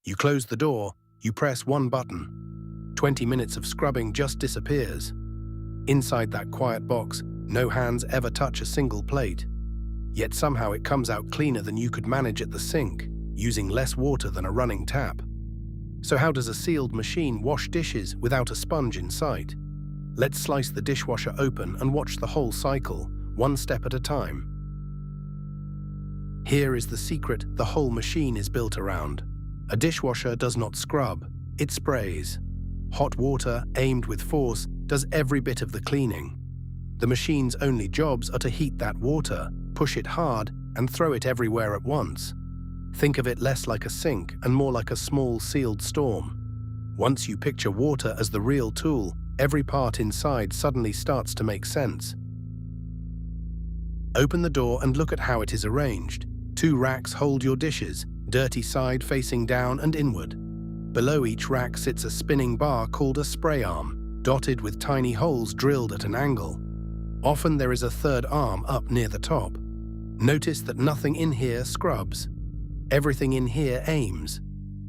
You close the door, you press one button. 20 minutes of scrubbing just disappears. Inside that quiet box, no hands ever touch a single plate. Yet somehow it comes out cleaner than you could manage at the sink, using less water than a running tap. So how does a sealed machine wash dishes without a sponge in sight? Let's slice the dishwasher open and watch the whole cycle, one step at a time. Here is the secret the whole machine is built around. A dishwasher does not scrub, it sprays. Hot water, aimed with force, does every bit of the cleaning. The machine's only jobs are to heat that water, push it hard, and throw it everywhere at once. Think of it less like a sink and more like a small sealed storm. Once you picture water as the real tool, every part inside suddenly starts to make sense. Open the door and look at how it is arranged. 2 racks hold your dishes, dirty side facing down and inward. Below each rack sits a spinning bar called a spray arm, dotted with tiny holes drilled at an angle. Often there is a third arm up near the top. Notice that nothing in here scrubs. Everything in here aims.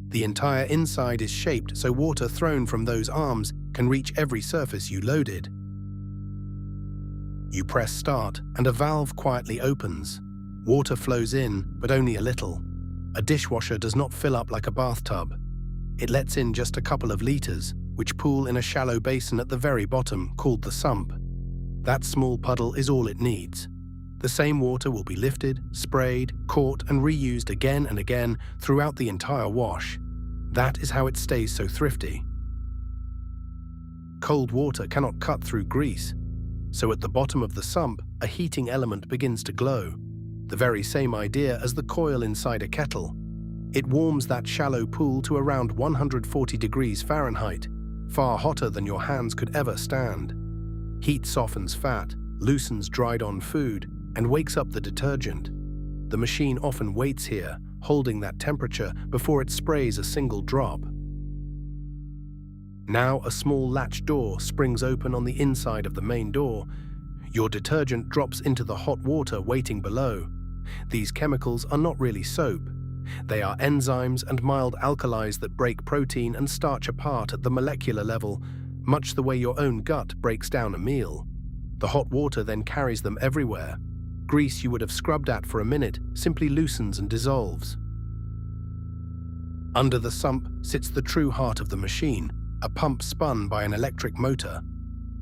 The entire inside is shaped so water thrown from those arms can reach every surface you loaded. You press start and a valve quietly opens. Water flows in, but only a little. A dishwasher does not fill up like a bathtub. It lets in just a couple of liters, which pool in a shallow basin at the very bottom called the sump. That small puddle is all it needs. The same water will be lifted, sprayed, caught, and reused again and again throughout the entire wash. That is how it stays so thrifty. Cold water cannot cut through grease, so at the bottom of the sump, a heating element begins to glow. The very same idea as the coil inside a kettle. It warms that shallow pool to around 140 degrees Fahrenheit, far hotter than your hands could ever stand. Heat softens fat, loosens dried-on food, and wakes up the detergent. The machine often waits here, holding that temperature before it sprays a single drop. Now a small latch door springs open on the inside of the main door. Your detergent drops into the hot water waiting below. These chemicals are not really soap. They are enzymes and mild alkalis that break protein and starch apart at the molecular level, much the way your own gut breaks down a meal. The hot water then carries them everywhere. Grease you would have scrubbed at for a minute simply loosens and dissolves. Under the sump sits the true heart of the machine, a pump spun by an electric motor.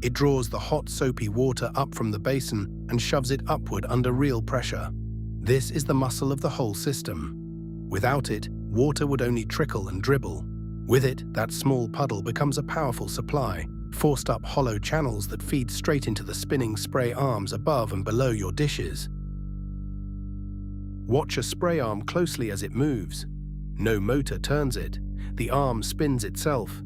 It draws the hot, soapy water up from the basin and shoves it upward under real pressure. This is the muscle of the whole system. Without it, water would only trickle and dribble. With it, that small puddle becomes a powerful supply, forced up hollow channels that feed straight into the spinning spray arms above and below your dishes. Watch a spray arm closely as it moves. No motor turns it. The arm spins itself.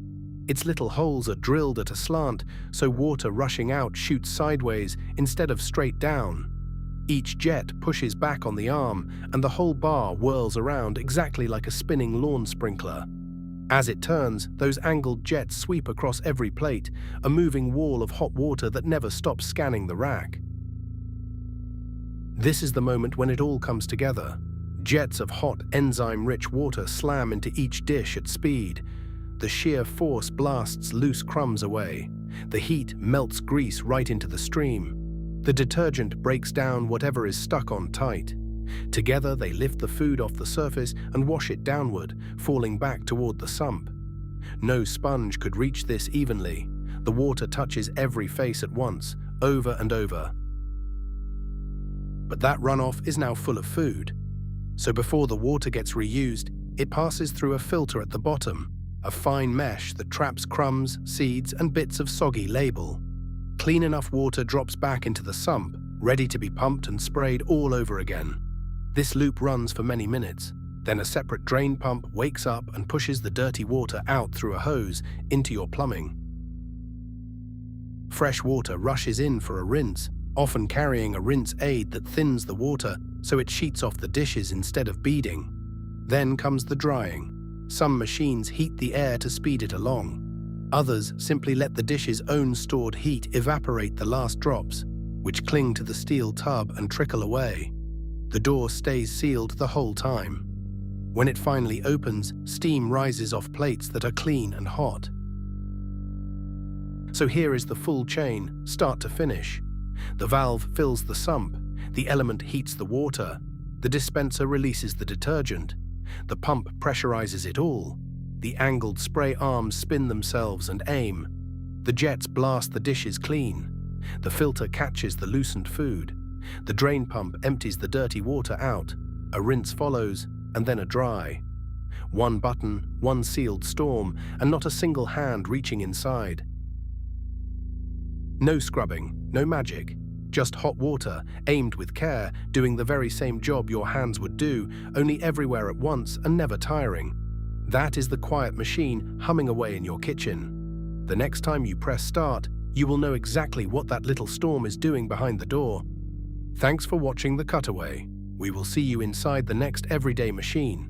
Its little holes are drilled at a slant, so water rushing out shoots sideways instead of straight down. Each jet pushes back on the arm, and the whole bar whirls around exactly like a spinning lawn sprinkler. As it turns, those angled jets sweep across every plate, a moving wall of hot water that never stops scanning the rack. This is the moment when it all comes together. Jets of hot, enzyme-rich water slam into each dish at speed. The sheer force blasts loose crumbs away. The heat melts grease right into the stream. The detergent breaks down whatever is stuck on tight. Together they lift the food off the surface and wash it downward, falling back toward the sump. No sponge could reach this evenly. The water touches every face at once, over and over. But that runoff is now full of food. So before the water gets reused, it passes through a filter at the bottom, a fine mesh that traps crumbs, seeds, and bits of soggy label. Clean enough water drops back into the sump, ready to be pumped and sprayed all over again. This loop runs for many minutes. Then a separate drain pump wakes up and pushes the dirty water out through a hose into your plumbing. Fresh water rushes in for a rinse, often carrying a rinse aid that thins the water so it sheets off the dishes instead of beading. Then comes the drying. Some machines heat the air to speed it along. Others simply let the dish's own stored heat evaporate the last drops, which cling to the steel tub and trickle away. The door stays sealed the whole time. When it finally opens, steam rises off plates that are clean and hot. So here is the full chain, start to finish. The valve fills the sump, the element heats the water, the dispenser releases the detergent, the pump pressurizes it all, the angled spray arms spin themselves and aim, the jets blast the dishes clean, the filter catches the loosened food, the drain pump empties the dirty water out, a rinse follows, and then a dry. One button, one sealed storm, and not a single hand reaching inside. No scrubbing, no magic, just hot water, aimed with care, doing the very same job your hands would do, only everywhere at once and never tiring. That is the quiet machine humming away in your kitchen. The next time you press start, you will know exactly what that little storm is doing behind the door. Thanks for watching The Cutaway. We will see you inside the next everyday machine.